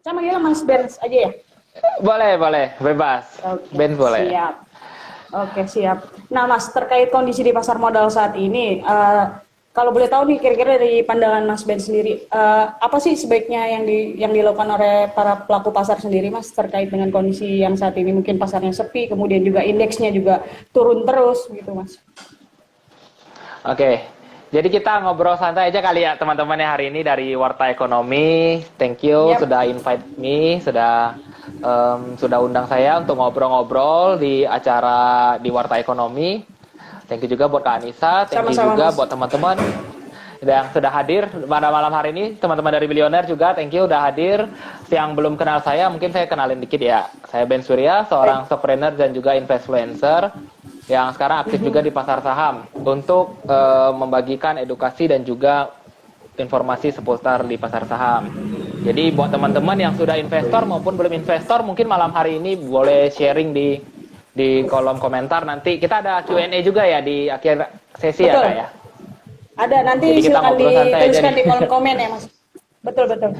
Saya manggilnya Mas Benz aja ya? Boleh, bebas. Oke, Ben boleh. siap. Oke, siap. Nah, Mas, terkait kondisi di pasar modal saat ini, kalau boleh tahu nih, kira-kira dari pandangan Mas Ben sendiri, apa sih sebaiknya yang dilakukan oleh para pelaku pasar sendiri, Mas, terkait dengan kondisi yang saat ini mungkin pasarnya sepi, kemudian juga indeksnya juga turun terus, gitu, Mas? Oke. Jadi kita ngobrol santai aja kali ya teman-teman ya hari ini dari Warta Ekonomi. Thank you Yap. sudah invite me, sudah undang saya untuk ngobrol-ngobrol di acara di Warta Ekonomi. Thank you juga buat Kak Anissa, thank you Sama-sama, juga Mas. buat teman-teman yang sudah hadir pada malam hari ini. Teman-teman dari Bilioner juga, thank you udah hadir. Yang belum kenal saya, mungkin saya kenalin dikit ya. Saya Ben Surya, seorang entrepreneur dan juga influencer yang sekarang aktif juga di pasar saham untuk membagikan edukasi dan juga informasi seputar di pasar saham. Jadi buat teman-teman yang sudah investor maupun belum investor, mungkin malam hari ini boleh sharing di kolom komentar. Nanti kita ada Q&A juga ya di akhir sesi. Betul. Ya Kak ya. Ada, nanti Jadi kita silakan ngobrol santai aja dituliskan nih. di kolom komen ya, Mas. Betul, betul.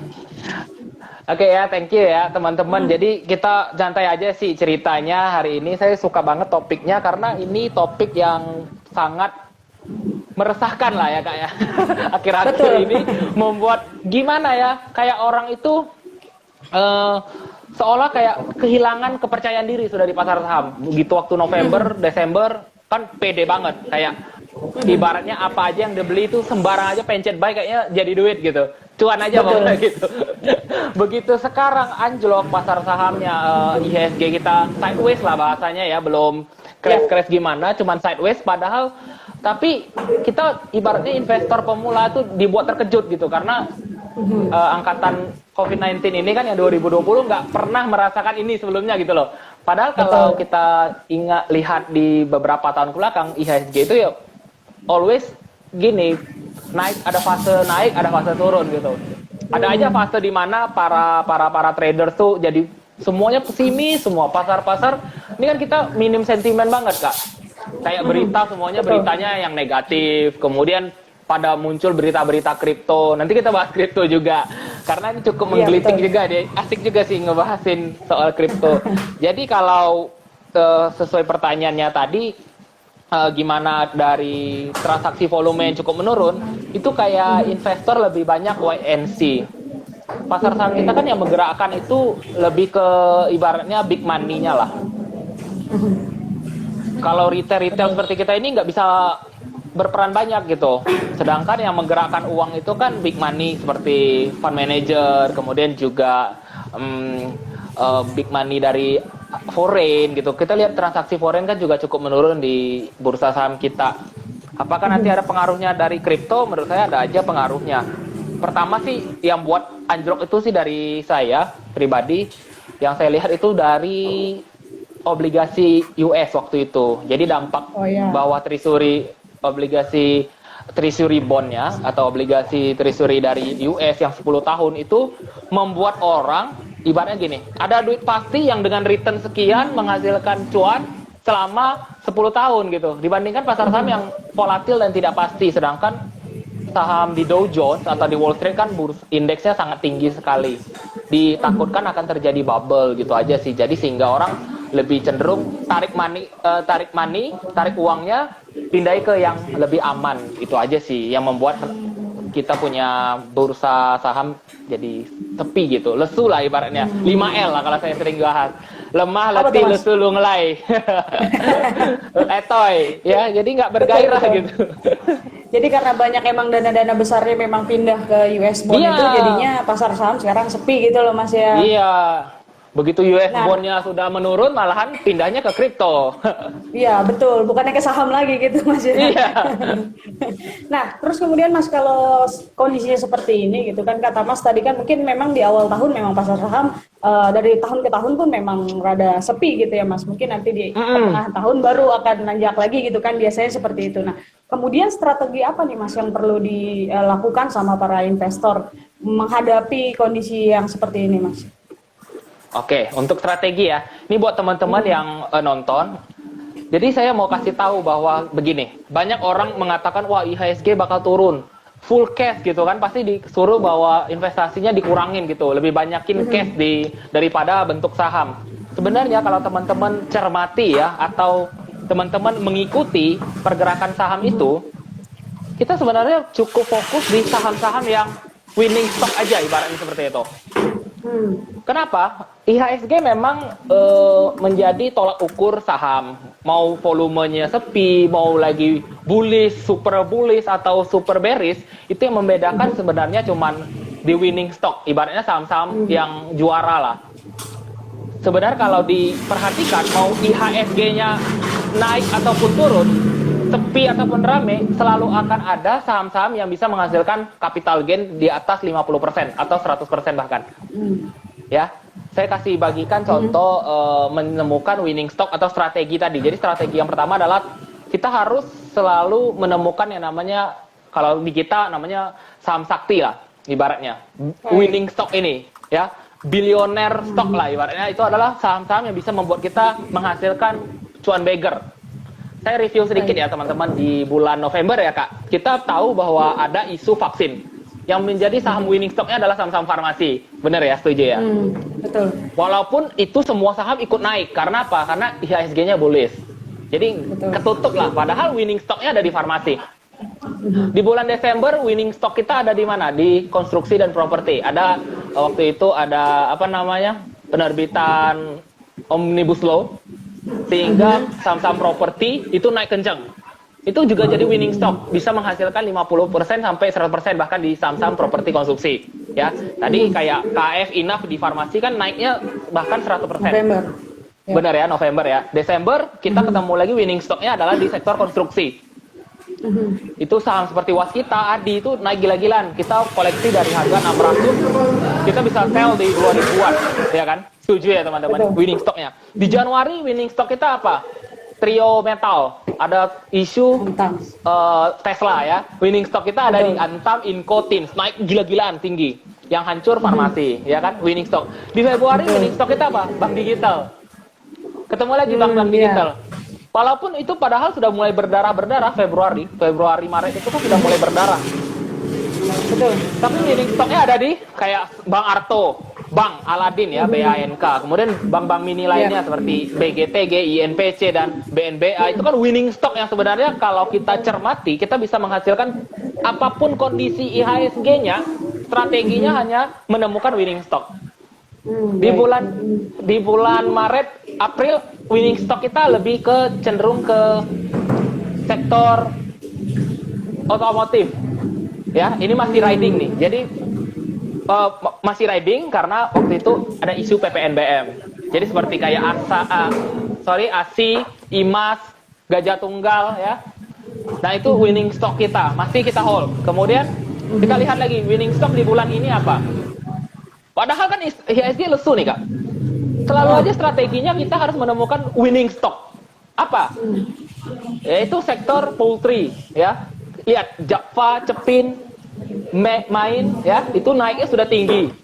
Oke ya, thank you ya teman-teman. Jadi kita santai aja sih ceritanya hari ini. Saya suka banget topiknya karena ini topik yang sangat meresahkan lah ya Kak ya. Akhir-akhir Betul. ini membuat gimana ya, kayak orang itu seolah kayak kehilangan kepercayaan diri sudah di pasar saham. Begitu waktu November, Desember kan pede banget, kayak ibaratnya apa aja yang dibeli itu sembarang aja pencet buy kayaknya jadi duit gitu, cuan aja pokoknya gitu. Begitu sekarang anjlok pasar sahamnya, IHSG kita sideways lah bahasanya ya, belum crash gimana, cuman sideways padahal. Tapi kita ibaratnya investor pemula tuh dibuat terkejut gitu karena angkatan COVID-19 ini kan yang 2020 nggak pernah merasakan ini sebelumnya gitu loh. Padahal kalau kita lihat di beberapa tahun belakang IHSG itu ya always gini, ada fase naik, ada fase turun gitu. Ada aja fase di mana para traders tuh jadi semuanya pesimis, semua pasar-pasar ini kan kita minim sentimen banget Kak. Kayak berita semuanya beritanya yang negatif, kemudian pada muncul berita-berita kripto. Nanti kita bahas kripto juga karena ini cukup menggelitik juga deh. Asik juga sih ngebahasin soal kripto. Jadi kalau sesuai pertanyaannya tadi, gimana dari transaksi volume yang cukup menurun, itu kayak investor lebih banyak wait and see. Pasar saham kita kan yang menggerakkan itu lebih ke ibaratnya big money-nya lah. Kalau retail seperti kita ini nggak bisa berperan banyak gitu. Sedangkan yang menggerakkan uang itu kan big money seperti fund manager, kemudian juga big money dari foreign gitu. Kita lihat transaksi foreign kan juga cukup menurun di bursa saham kita. Apakah nanti ada pengaruhnya dari kripto? Menurut saya ada aja pengaruhnya. Pertama sih yang buat anjlok itu sih dari saya pribadi, yang saya lihat itu dari obligasi US waktu itu. Jadi dampak bahwa obligasi treasury bondnya atau obligasi treasury dari US yang 10 tahun itu membuat orang ibaratnya gini, ada duit pasti yang dengan return sekian menghasilkan cuan selama 10 tahun gitu. Dibandingkan pasar saham yang volatil dan tidak pasti. Sedangkan saham di Dow Jones atau di Wall Street kan indeksnya sangat tinggi sekali. Ditakutkan akan terjadi bubble gitu aja sih. Jadi sehingga orang lebih cenderung tarik uangnya pindai ke yang lebih aman. Itu aja sih yang membuat kita punya bursa saham jadi sepi gitu, lesu lah ibaratnya. 5L lah kalau saya sering bahas, lemah, letih, lesu, lunglai. Etoy ya, jadi nggak bergairah gitu. Jadi karena banyak emang dana-dana besarnya memang pindah ke US bond itu, jadinya pasar saham sekarang sepi gitu loh Mas ya. Iya. Begitu US bond-nya sudah menurun, malahan pindahnya ke kripto. Iya, betul. Bukannya ke saham lagi gitu, Mas. Iya. Nah, terus kemudian Mas, kalau kondisinya seperti ini gitu kan, kata Mas tadi kan mungkin memang di awal tahun memang pasar saham dari tahun ke tahun pun memang rada sepi gitu ya Mas. Mungkin nanti di tengah tahun baru akan nanjak lagi gitu kan, biasanya seperti itu. Nah, kemudian strategi apa nih Mas yang perlu dilakukan sama para investor menghadapi kondisi yang seperti ini Mas? Oke, untuk strategi ya. Ini buat teman-teman yang nonton. Jadi saya mau kasih tahu bahwa begini, banyak orang mengatakan wah IHSG bakal turun. full cash gitu kan, pasti disuruh bahwa investasinya dikurangin gitu, lebih banyakin cash daripada bentuk saham. Sebenarnya kalau teman-teman cermati ya, atau teman-teman mengikuti pergerakan saham itu, kita sebenarnya cukup fokus di saham-saham yang winning stock aja, ibaratnya seperti itu. Kenapa? IHSG memang menjadi tolak ukur saham. Mau volumenya sepi, mau lagi bullish, super bullish, atau super bearish, itu yang membedakan sebenarnya cuman di winning stock. Ibaratnya saham-saham yang juara lah. Sebenarnya kalau diperhatikan, mau IHSG-nya naik ataupun turun, sepi ataupun rame, selalu akan ada saham-saham yang bisa menghasilkan capital gain di atas 50% atau 100% bahkan. Ya, saya kasih bagikan contoh menemukan winning stock atau strategi tadi. Jadi strategi yang pertama adalah kita harus selalu menemukan yang namanya, kalau di kita namanya saham sakti lah, ibaratnya. Winning stock ini, ya. Billionaire stock lah ibaratnya, itu adalah saham-saham yang bisa membuat kita menghasilkan cuan beggar. Saya review sedikit ya teman-teman, di bulan November ya Kak, kita tahu bahwa ada isu vaksin. Yang menjadi saham winning stocknya adalah saham-saham farmasi. Benar ya, setuju ya? Betul. Walaupun itu semua saham ikut naik, karena apa? Karena IHSG-nya bullish. Jadi ketutup lah, padahal winning stocknya ada di farmasi. Di bulan Desember winning stock kita ada di mana? Di konstruksi dan properti. Ada waktu itu ada apa namanya? Penerbitan Omnibus Law, sehingga saham-saham properti itu naik kencang. Itu juga jadi winning stock, bisa menghasilkan 50% sampai 100% bahkan di saham-saham properti konstruksi. Ya, tadi kayak KF, Inaf di farmasi kan naiknya bahkan 100%. November. Benar ya, November ya. Desember kita ketemu lagi winning stocknya adalah di sektor konstruksi. Itu saham seperti Waskita, Adi itu naik gila-gilaan. Kita koleksi dari harga 600, kita bisa sell di 2000-an, ya kan? Setuju ya teman-teman, winning stocknya. Di Januari winning stock kita apa? Trio Metal, ada isu Tesla ya. Winning stock kita ada di Antam, Inco, Tins, naik gila-gilaan tinggi. Yang hancur farmasi, ya kan? Winning stock. Di Februari winning stock kita apa? Bank digital. Ketemu lagi bank-bank digital. Walaupun itu padahal sudah mulai berdarah-berdarah Februari, Maret itu kan sudah mulai berdarah. Betul. Tapi winning stocknya ada di kayak Bank Arto, Bank Aladin ya, BANK. Kemudian bank-bank mini lainnya seperti BGTG, INPC, dan BNBA. Itu kan winning stock yang sebenarnya kalau kita cermati, kita bisa menghasilkan apapun kondisi IHSG-nya, strateginya hanya menemukan winning stock. Di bulan Maret, April, winning stock kita lebih ke cenderung ke sektor otomotif. Ya, ini masih riding nih. Jadi masih riding karena waktu itu ada isu PPNBM. Jadi seperti kayak ASI, IMAS, Gajah Tunggal ya. Nah, itu winning stock kita, masih kita hold. Kemudian kita lihat lagi winning stock di bulan ini apa? Padahal kan IHSG lesu nih Kak. Selalu aja strateginya kita harus menemukan winning stock. Apa? Yaitu sektor poultry ya. Lihat Java, Cepin, Main ya, itu naiknya sudah tinggi.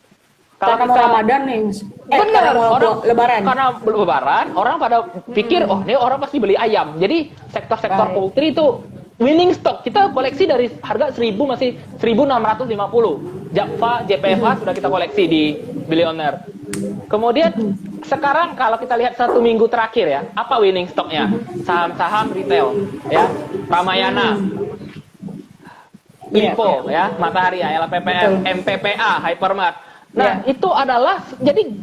Kalau kita Ramadan nih. Benar, orang Lebaran. Karena Lebaran, orang pada pikir oh ini orang pasti beli ayam. Jadi sektor-sektor poultry itu winning stock. Kita koleksi dari harga 1000 masih 1650. Java, JPFA sudah kita koleksi di Billionaire. Kemudian sekarang kalau kita lihat 1 minggu terakhir ya, apa winning stocknya? Saham-saham retail ya, Ramayana, Lipo ya, Matahari, LPPM, MPPA, Hypermart. Nah, itu adalah, jadi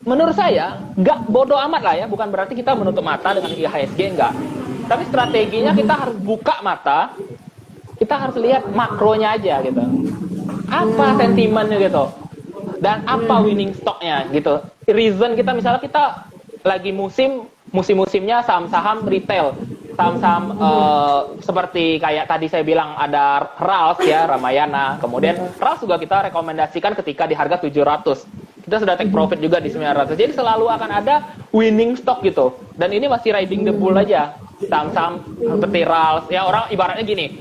menurut saya nggak bodoh amat lah ya, bukan berarti kita menutup mata dengan IHSG, enggak. Tapi strateginya kita harus buka mata, kita harus lihat makronya aja gitu. Apa sentimennya gitu. Dan apa winning stocknya gitu. Reason kita misalnya kita lagi musim-musimnya saham-saham retail. Saham-saham seperti kayak tadi saya bilang ada Ralph ya, Ramayana. Kemudian Ralph juga kita rekomendasikan ketika di harga 700. Kita sudah take profit juga di 900. Jadi selalu akan ada winning stock gitu. Dan ini masih riding the bull aja. Saham-saham seperti Ralph. Ya orang ibaratnya gini.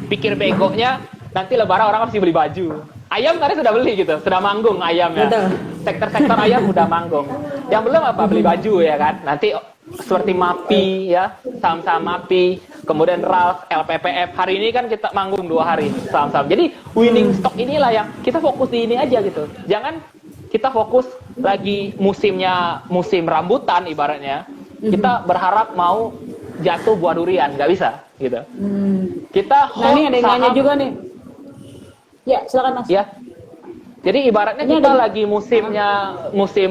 Pikir begonya nanti lebaran orang harus beli baju. Ayam tadi sudah beli gitu, sudah manggung ayamnya. Sektor-sektor ayam udah manggung. Yang belum apa? Beli baju ya kan. Nanti seperti MAPI ya, saham-saham MAPI, kemudian RALS, LPPF. Hari ini kan kita manggung 2 hari saham-saham. Jadi winning stock inilah yang kita fokus di ini aja gitu. Jangan kita fokus lagi musim rambutan ibaratnya. Kita berharap mau jatuh buah durian, nggak bisa gitu. Kita Nah ini ada yang nanya juga nih. Ya silakan Mas. Ya. Jadi ibaratnya Ini kita ada- lagi musim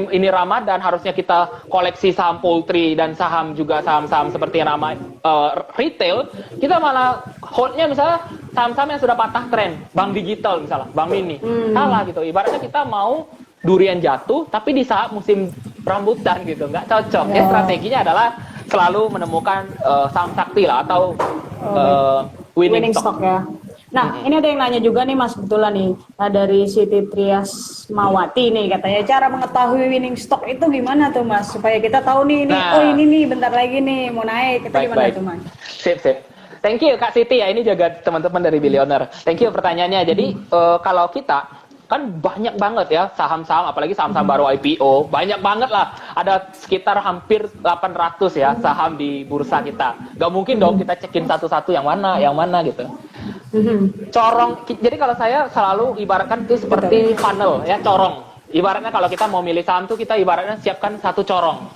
ini Ramadan, harusnya kita koleksi saham poultry dan saham-saham seperti yang nama retail. Kita malah holdnya misalnya saham-saham yang sudah patah tren, bank digital misalnya, bank mini. Salah gitu. Ibaratnya kita mau durian jatuh, tapi di saat musim rambutan gitu, nggak cocok. Ya strateginya adalah selalu menemukan saham sakti lah atau winning stock. Ya. Nah, ini ada yang nanya juga nih Mas, kebetulan nih. Nah, dari Siti Triasmawati nih katanya cara mengetahui winning stock itu gimana tuh Mas? Supaya kita tahu nih, Nah. ini nih bentar lagi nih mau naik. Kita gimana tuh Mas? Sip. Thank you Kak Siti ya, ini juga teman-teman dari Billionaire. Thank you pertanyaannya. Jadi kalau kita kan banyak banget ya saham-saham, apalagi saham-saham baru IPO, banyak banget lah. Ada sekitar hampir 800 ya saham di bursa kita. Gak mungkin dong kita cekin satu-satu yang mana gitu. Corong, jadi kalau saya selalu ibaratkan itu seperti funnel ya, corong. Ibaratnya kalau kita mau milih saham tuh kita ibaratnya siapkan satu corong.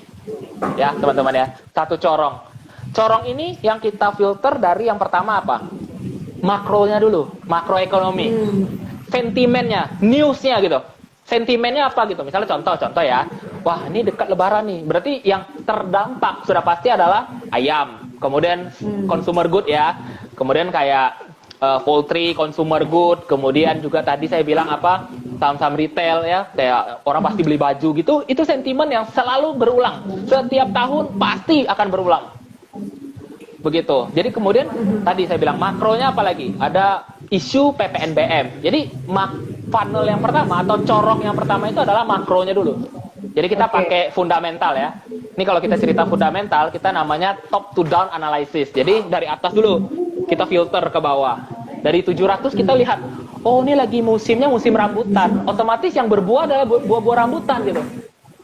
Ya, teman-teman ya, satu corong. Corong ini yang kita filter dari yang pertama apa? Makronya dulu, makroekonomi. Sentimennya, newsnya gitu. Sentimennya apa gitu? Misalnya contoh ya. Wah, ini dekat lebaran nih. Berarti yang terdampak sudah pasti adalah ayam. Kemudian consumer good ya. Kemudian kayak poultry, consumer good, kemudian juga tadi saya bilang apa, saham-saham retail ya, kayak orang pasti beli baju gitu, itu sentimen yang selalu berulang, setiap tahun pasti akan berulang, begitu. Jadi kemudian tadi saya bilang makronya apa lagi, ada isu PPNBM. Jadi funnel yang pertama atau corong yang pertama itu adalah makronya dulu. Jadi kita pakai fundamental ya. Ini kalau kita cerita fundamental, kita namanya top to down analysis. Jadi dari atas dulu kita filter ke bawah. Dari 700 kita lihat, oh ini lagi musimnya musim rambutan. Otomatis yang berbuah adalah buah-buah rambutan gitu.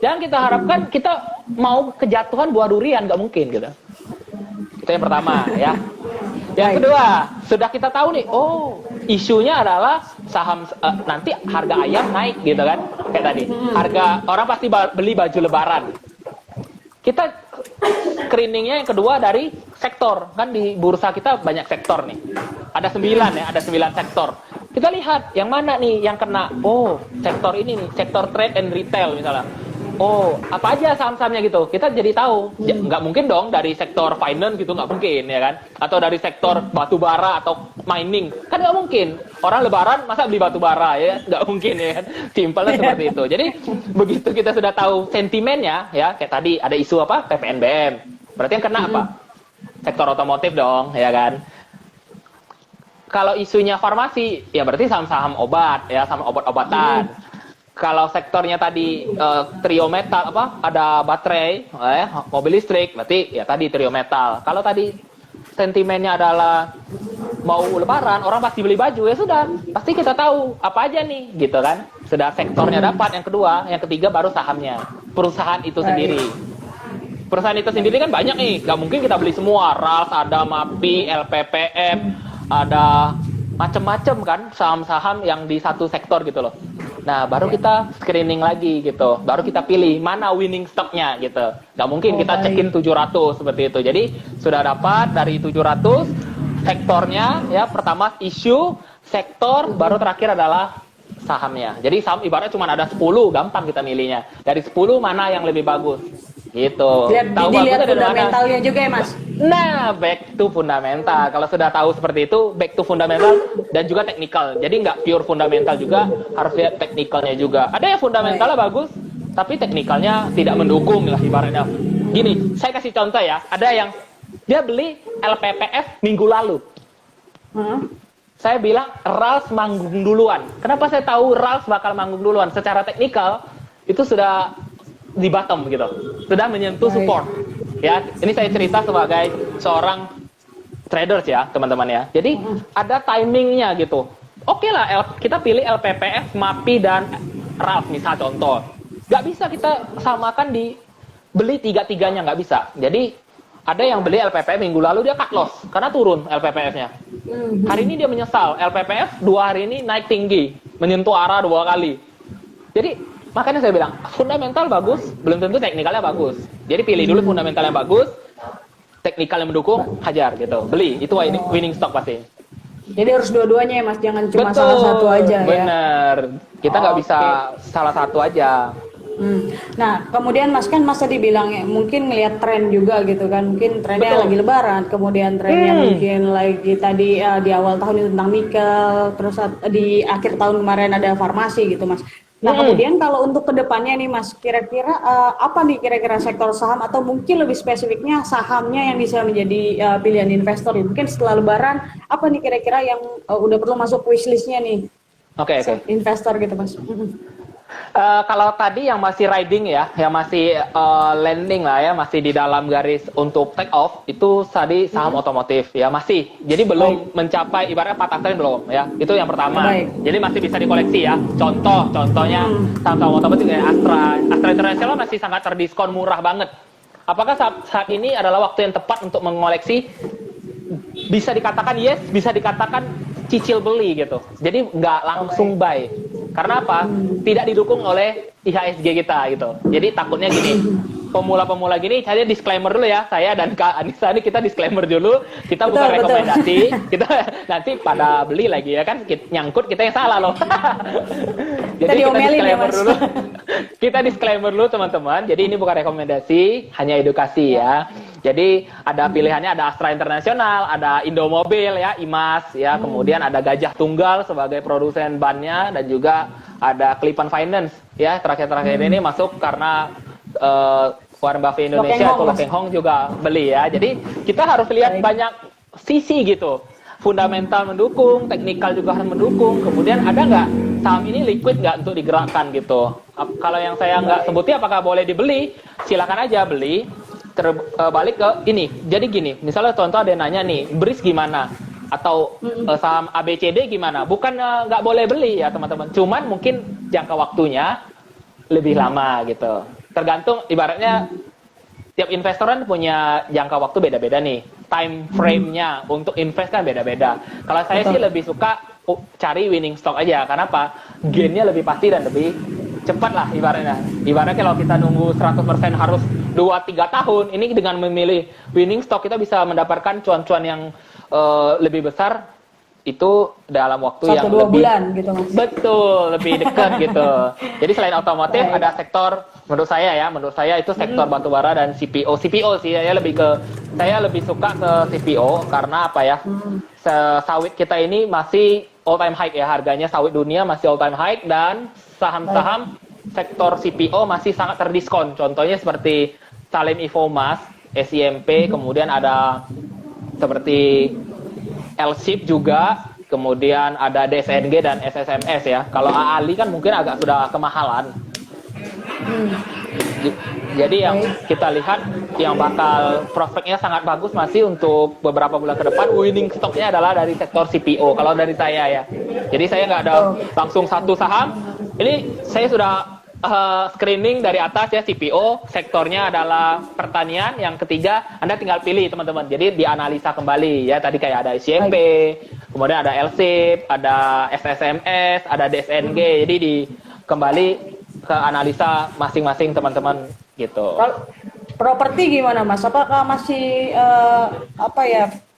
Jangan kita harapkan kita mau kejatuhan buah durian, nggak mungkin gitu. Itu yang pertama ya. Yang kedua, sudah kita tahu nih, oh isunya adalah saham nanti harga ayam naik gitu kan, kayak tadi. Harga orang pasti beli baju lebaran. Kita screeningnya yang kedua dari sektor, kan di bursa kita banyak sektor nih. Ada 9 ya, ada 9 sektor. Kita lihat yang mana nih yang kena. Oh, sektor ini nih, sektor trade and retail misalnya. Oh, apa aja saham-sahamnya gitu. Kita jadi tahu. Nggak mungkin dong dari sektor finance gitu, nggak mungkin ya kan. Atau dari sektor batu bara atau mining. Kan nggak mungkin. Orang lebaran masa beli batu bara ya? Nggak mungkin ya kan. Simpelnya seperti itu. Jadi begitu kita sudah tahu sentimennya ya, kayak tadi ada isu apa? PPNBM. Berarti yang kena apa? Sektor otomotif dong, ya kan. Kalau isunya farmasi, ya berarti saham-saham obat ya, saham obat-obatan. Kalau sektornya tadi trio metal apa, ada baterai, mobil listrik, berarti ya tadi trio metal. Kalau tadi sentimennya adalah mau lebaran, orang pasti beli baju, ya sudah, pasti kita tahu apa aja nih, gitu kan. Sudah sektornya dapat, yang kedua, yang ketiga baru sahamnya, perusahaan itu sendiri. Perusahaan itu sendiri kan banyak nih, nggak mungkin kita beli semua. RALS, ada MAPI, LPPF, ada macam-macam kan saham-saham yang di satu sektor gitu loh. Nah, baru kita screening lagi gitu. Baru kita pilih mana winning stock-nya gitu. Nggak mungkin kita cekin 700 seperti itu. Jadi, sudah dapat dari 700 sektornya ya, pertama isu, sektor, baru terakhir adalah sahamnya. Jadi saham ibaratnya cuma ada 10, gampang kita milihnya. Dari 10 mana yang lebih bagus. Gitu. Dilihat fundamentalnya juga ya, Mas. Nah, back to fundamental. Kalau sudah tahu seperti itu, back to fundamental dan juga teknikal. Jadi nggak pure fundamental juga, harus lihat teknikalnya juga. Ada yang fundamentalnya bagus, tapi teknikalnya tidak mendukung lah ibaratnya. Gini, saya kasih contoh ya. Ada yang dia beli LPPF minggu lalu. Saya bilang RALS manggung duluan. Kenapa saya tahu RALS bakal manggung duluan? Secara teknikal itu sudah di bottom gitu, sudah menyentuh support. Ya, ini saya cerita sebagai seorang traders ya, teman-teman ya. Jadi ada timingnya gitu. Oke lah, kita pilih LPPF, MAPI dan RALS misal contoh. Nggak bisa kita samakan di beli tiga-tiganya, nggak bisa. Jadi ada yang beli LPPF minggu lalu dia cut loss karena turun LPPF-nya. Hari ini dia menyesal, LPPF 2 hari ini naik tinggi, menyentuh arah 2 kali. Jadi makanya saya bilang fundamental bagus, belum tentu teknikalnya bagus. Jadi pilih dulu fundamental yang bagus, teknikal yang mendukung, hajar gitu, beli. Itu winning stock pasti. Jadi harus dua-duanya ya Mas, jangan cuma Betul, salah satu aja ya. bener. Kita nggak bisa salah satu aja. Nah, kemudian Mas kan Mas tadi bilang ya, mungkin ngelihat tren juga gitu kan, mungkin trennya Betul. lagi lebaran, kemudian trennya mungkin lagi tadi di awal tahun itu tentang nikel, terus di akhir tahun kemarin ada farmasi gitu Mas. Nah, kemudian kalau untuk kedepannya nih Mas, kira-kira apa nih kira-kira sektor saham atau mungkin lebih spesifiknya sahamnya yang bisa menjadi pilihan investor? Mungkin setelah lebaran, apa nih kira-kira yang udah perlu masuk wishlist-nya nih Oke. investor gitu Mas? Kalau tadi yang masih riding ya, yang masih landing lah ya, masih di dalam garis untuk take off, itu tadi saham otomotif ya masih. Jadi belum mencapai ibaratnya patah tren belum ya. Itu yang pertama. Jadi masih bisa dikoleksi ya. Contohnya saham otomotif kayak Astra International masih sangat terdiskon murah banget. Apakah saat ini adalah waktu yang tepat untuk mengoleksi? Bisa dikatakan yes, bisa dikatakan cicil beli gitu. Jadi nggak langsung buy. Karena apa? Tidak didukung oleh IHSG kita gitu. Jadi takutnya gini, pemula-pemula gini, saya disclaimer dulu ya, saya dan Kak Anissa ini kita disclaimer dulu, kita bukan rekomendasi, kita nanti pada beli lagi ya kan, nyangkut kita yang salah loh. Jadi kita disclaimer dulu, kita disclaimer dulu teman-teman. Jadi ini bukan rekomendasi, hanya edukasi ya. Jadi ada pilihannya, ada Astra International, ada Indomobil ya, IMAS ya, kemudian ada Gajah Tunggal sebagai produsen bannya, dan juga ada Clippan Finance ya, terakhir ini masuk karena Warren Buffett Indonesia atau Lo Keng Hong juga beli ya. Jadi kita harus lihat banyak sisi gitu. Fundamental mendukung, teknikal juga harus mendukung. Kemudian ada nggak saham ini liquid nggak untuk digerakkan gitu. Kalau yang saya nggak sebutin apakah boleh dibeli, silakan aja beli. Balik ke ini. Jadi gini, misalnya contoh ada yang nanya nih, BRIS gimana? Atau saham ABCD gimana? Bukan nggak boleh beli ya teman-teman. Cuman mungkin jangka waktunya lebih lama gitu. Tergantung ibaratnya tiap investoran punya jangka waktu beda-beda nih. Time frame-nya untuk invest kan beda-beda. Kalau saya sih lebih suka cari winning stock aja. Karena apa? Gain-nya lebih pasti dan lebih cepat lah ibaratnya. Ibaratnya kalau kita nunggu 100% harus 2-3 tahun, ini dengan memilih winning stock kita bisa mendapatkan cuan-cuan yang lebih besar itu dalam waktu yang 1-2 lebih bulan gitu Mas. Betul, lebih dekat gitu. Jadi selain otomotif ada sektor menurut saya itu sektor batubara dan CPO. CPO sih saya lebih suka ke CPO karena apa ya? Sawit kita ini masih all time high ya, harganya sawit dunia masih all time high, dan saham-saham sektor CPO masih sangat terdiskon. Contohnya seperti Salim Infomas, SIMP, kemudian ada seperti L-SHIP juga, kemudian ada DSNG dan SSMS ya. Kalau AALI kan mungkin agak sudah kemahalan. Jadi yang kita lihat yang bakal prospeknya sangat bagus masih untuk beberapa bulan ke depan, winning stocknya adalah dari sektor CPO. Kalau dari saya ya. Jadi saya nggak ada langsung satu saham. Ini saya sudah screening dari atas ya, CPO, sektornya adalah pertanian, yang ketiga Anda tinggal pilih teman-teman. Jadi dianalisa kembali ya, tadi kayak ada SCMP, kemudian ada LSIP, ada SSMS, ada DSNG. Jadi kembali ke analisa masing-masing teman-teman gitu. Properti gimana Mas? Apakah masih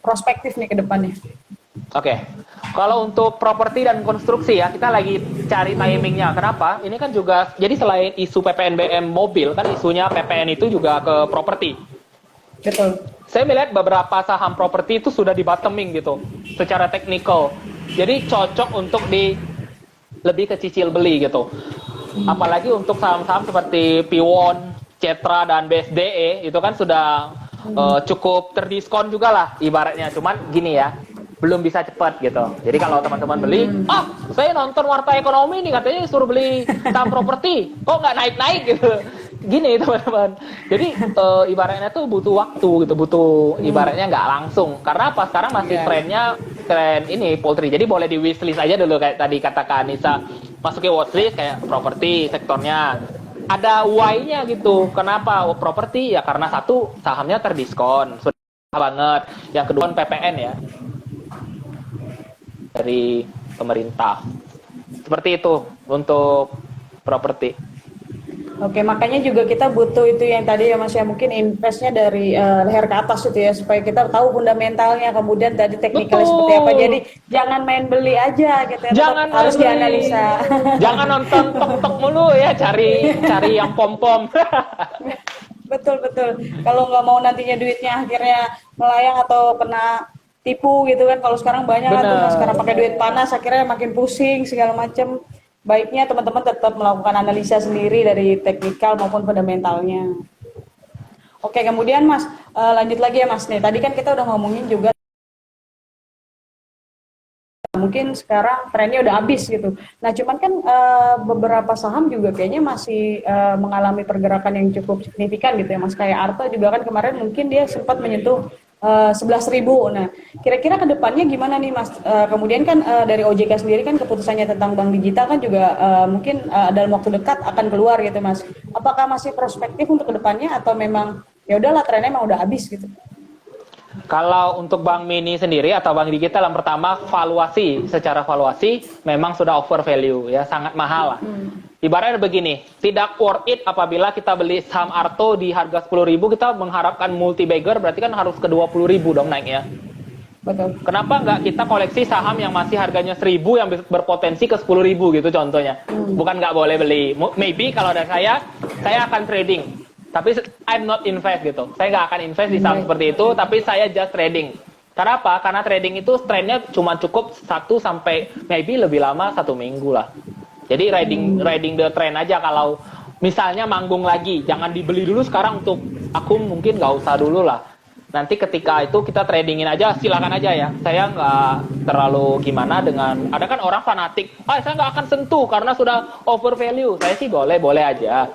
prospektif nih ke depannya? Oke. Kalau untuk properti dan konstruksi ya, kita lagi cari timingnya. Kenapa? Ini kan juga, jadi selain isu PPNBM mobil, kan isunya PPN itu juga ke properti. Betul. Saya melihat beberapa saham properti itu sudah di bottoming gitu, secara teknikal. Jadi cocok untuk lebih ke cicil beli gitu. Apalagi untuk saham-saham seperti Piwon, Cetra, dan BSDE, itu kan sudah cukup terdiskon juga lah ibaratnya. Cuman gini ya, belum bisa cepat gitu. Jadi kalau teman-teman beli, saya nonton Warta Ekonomi nih katanya suruh beli saham properti, kok nggak naik-naik gitu. Gini teman-teman. Jadi ibaratnya tuh butuh waktu gitu, butuh ibaratnya nggak langsung. Karena apa? Sekarang masih tren ini poultry. Jadi boleh di wishlist aja dulu kayak tadi kata Kak Anissa. Masukin watchlist kayak properti sektornya. ada why-nya gitu. Kenapa properti? Ya karena satu, sahamnya terdiskon, sudah banget. Yang kedua PPN ya dari pemerintah. Seperti itu untuk properti. Oke, makanya juga kita butuh itu yang tadi ya Mas ya, mungkin investnya dari leher ke atas itu ya, supaya kita tahu fundamentalnya, kemudian tadi teknikalnya seperti apa. Jadi jangan main beli aja gitu ya, Jangan harus beli. dianalisa. Jangan nonton tok-tok mulu ya, cari yang pom-pom. Betul betul. Kalau nggak mau nantinya duitnya akhirnya melayang atau kena tipu gitu kan. Kalau sekarang banyak kan tuh Mas, sekarang pakai duit panas akhirnya makin pusing segala macam. Baiknya teman-teman tetap melakukan analisa sendiri dari teknikal maupun fundamentalnya. Oke, kemudian Mas, lanjut lagi ya Mas nih. Tadi kan kita udah ngomongin juga mungkin sekarang trennya udah habis gitu. Nah, cuman kan beberapa saham juga kayaknya masih mengalami pergerakan yang cukup signifikan gitu ya Mas. Kayak Arto juga kan kemarin mungkin dia sempat menyentuh 11.000. Nah, kira-kira kedepannya gimana nih Mas? Kemudian kan dari OJK sendiri kan keputusannya tentang bank digital kan juga mungkin dalam waktu dekat akan keluar gitu Mas. Apakah masih prospektif untuk kedepannya atau memang ya udahlah trennya emang udah habis gitu? Kalau untuk Bank Mini sendiri atau Bank Digital, yang pertama secara valuasi memang sudah over value ya, sangat mahal lah. Ibaratnya begini, tidak worth it apabila kita beli saham Arto di harga 10.000, kita mengharapkan multi bagger, berarti kan harus ke 20.000 dong naiknya. Betul. Kenapa nggak kita koleksi saham yang masih harganya 1.000 yang berpotensi ke 10.000 gitu contohnya. Bukan nggak boleh beli. Maybe kalau dari saya akan trading. Tapi I'm not invest gitu. Saya nggak akan invest di saham seperti itu, tapi saya just trading. Karena apa? Karena trading itu trennya cuma cukup 1 sampai maybe lebih lama 1 minggu lah. Jadi riding the trend aja. Kalau misalnya manggung lagi, jangan dibeli dulu sekarang untuk aku, mungkin nggak usah dulu lah. Nanti ketika itu kita tradingin aja, silakan aja ya. Saya nggak terlalu gimana dengan, ada kan orang fanatik, saya nggak akan sentuh karena sudah over value. Saya sih boleh aja.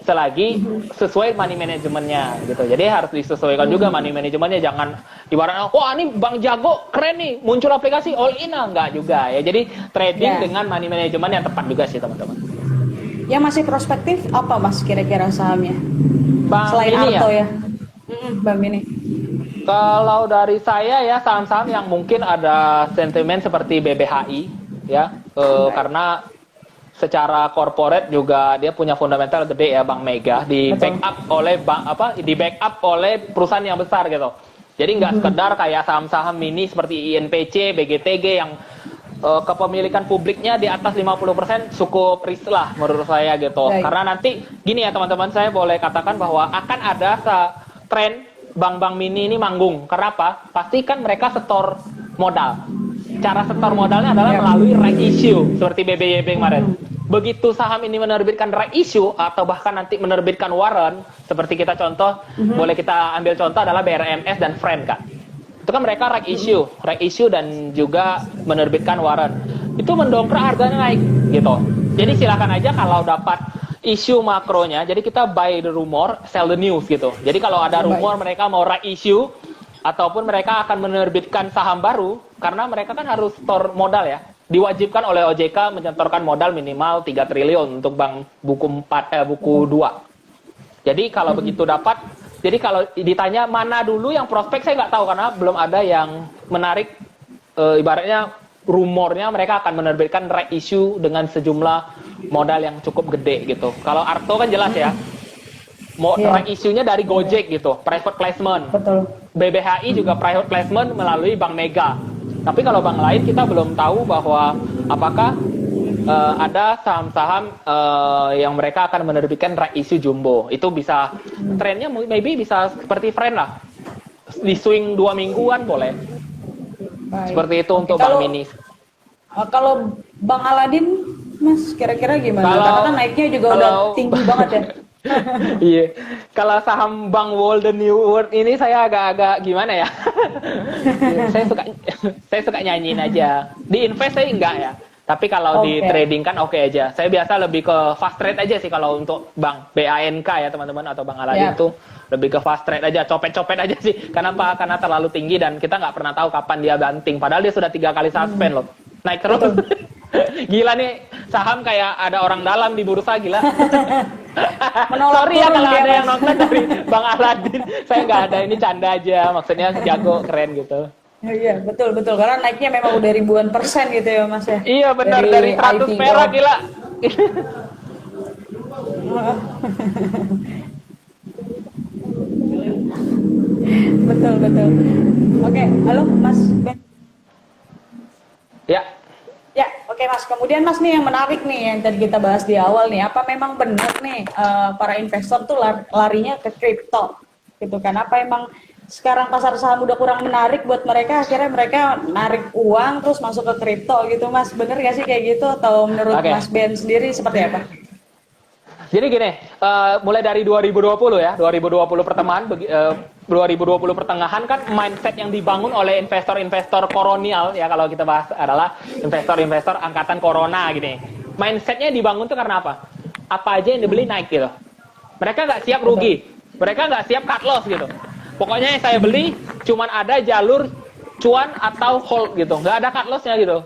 Selagi sesuai money manajemennya gitu. Jadi harus disesuaikan juga money manajemennya. Jangan ibaratnya, wah ini Bang Jago keren nih, muncul aplikasi all in, enggak juga ya. Jadi trading dengan money management yang tepat juga sih teman-teman. Yang masih prospektif apa Mas kira-kira sahamnya? Bang Selain Mini Arto ya? Bang Mini. Kalau dari saya ya, saham-saham yang mungkin ada sentimen seperti BBHI ya, karena secara corporate juga dia punya fundamental gede ya, Bank Mega, di backup oleh backup oleh perusahaan yang besar gitu. Jadi nggak sekedar kayak saham-saham mini seperti INPC, BGTG yang kepemilikan publiknya di atas 50% cukup risk lah menurut saya gitu. Karena nanti gini ya teman-teman, saya boleh katakan bahwa akan ada tren bank-bank mini ini manggung. Karena apa? Pasti kan mereka setor modal. Cara setor modalnya adalah melalui right issue seperti BBYB kemarin. Begitu saham ini menerbitkan right issue atau bahkan nanti menerbitkan warrant, seperti kita contoh, boleh kita ambil contoh adalah BRMS dan Friend Kak. Itu kan mereka right issue dan juga menerbitkan warrant. Itu mendongkrak harganya naik gitu. Jadi silakan aja kalau dapat isu makronya, jadi kita buy the rumor, sell the news gitu. Jadi kalau ada rumor mereka mau right issue ataupun mereka akan menerbitkan saham baru, karena mereka kan harus store modal ya. Diwajibkan oleh OJK menyetorkan modal minimal 3 triliun untuk bank buku 2. Jadi kalau begitu dapat, jadi kalau ditanya mana dulu yang prospek, saya nggak tahu karena belum ada yang menarik. Ibaratnya rumornya mereka akan menerbitkan right issue dengan sejumlah modal yang cukup gede gitu. Kalau Arto kan jelas ya. Right issue-nya dari Gojek gitu, private placement. Betul. BBHI juga private placement melalui Bank Mega. Tapi kalau bank lain kita belum tahu bahwa apakah ada saham-saham yang mereka akan menerbitkan right issue jumbo. Itu bisa trennya maybe bisa seperti Friend lah. Di swing 2 mingguan boleh. Baik. Seperti itu untuk Bank Mini. Kalau Bang Aladin, Mas, kira-kira gimana? Karena kan naiknya juga udah tinggi banget ya. Iya, kalau saham Bank World the New World ini saya agak-agak gimana ya? saya suka nyanyiin aja. Di invest saya enggak ya. Tapi kalau di trading kan oke aja. Saya biasa lebih ke fast trade aja sih kalau untuk bank BANK ya teman-teman, atau Bang Aladin itu lebih ke fast trade aja, copet-copet aja sih. Kenapa? Karena terlalu tinggi dan kita nggak pernah tahu kapan dia banting. Padahal dia sudah 3 kali suspend loh. Naik terus. Gila nih, saham kayak ada orang dalam di bursa, gila. Menolak Sorry ya turun kalau dia, ada yang Mas. nonton dari Bang Aladin. Saya nggak ada, ini canda aja. Maksudnya jago, keren gitu. Iya, betul betul. Karena naiknya memang udah ribuan persen gitu ya, Mas ya. Iya benar, dari Dari 100 IPO. perak gila. Betul betul. Oke, halo Mas Ben. Ya, Ya, oke Mas. Kemudian Mas nih yang menarik nih yang tadi kita bahas di awal nih, apa memang benar nih para investor tuh larinya ke kripto gitu kan? Apa emang sekarang pasar saham udah kurang menarik buat mereka, akhirnya mereka narik uang terus masuk ke kripto gitu Mas? Bener gak sih kayak gitu? Atau menurut oke. Mas Ben sendiri seperti apa? Jadi gini, mulai dari 2020 ya, 2020 pertengahan, 2020 pertengahan kan mindset yang dibangun oleh investor-investor kolonial ya, kalau kita bahas adalah investor-investor angkatan corona gini. Mindsetnya dibangun tuh karena apa? Apa aja yang dibeli naik gitu. Mereka nggak siap rugi, mereka nggak siap cut loss gitu. Pokoknya yang saya beli cuman ada jalur cuan atau hold gitu, nggak ada cut lossnya gitu.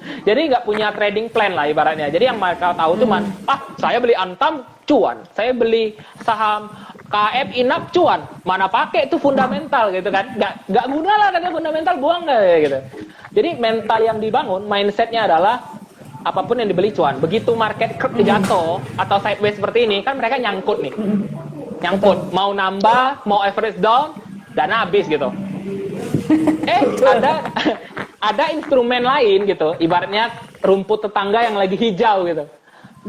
Jadi nggak punya trading plan lah ibaratnya. Jadi yang mereka tahu cuman, saya beli Antam cuan, saya beli saham KF Inap cuan, mana pakai itu fundamental gitu kan? Nggak guna lah katanya fundamental, buang nggak gitu. Jadi mental yang dibangun, mindsetnya adalah apapun yang dibeli cuan. Begitu market jatuh atau sideways seperti ini, kan mereka nyangkut nih, nyangkut. Mau nambah, mau average down, dana habis gitu. Ada ada instrumen lain gitu, ibaratnya rumput tetangga yang lagi hijau gitu.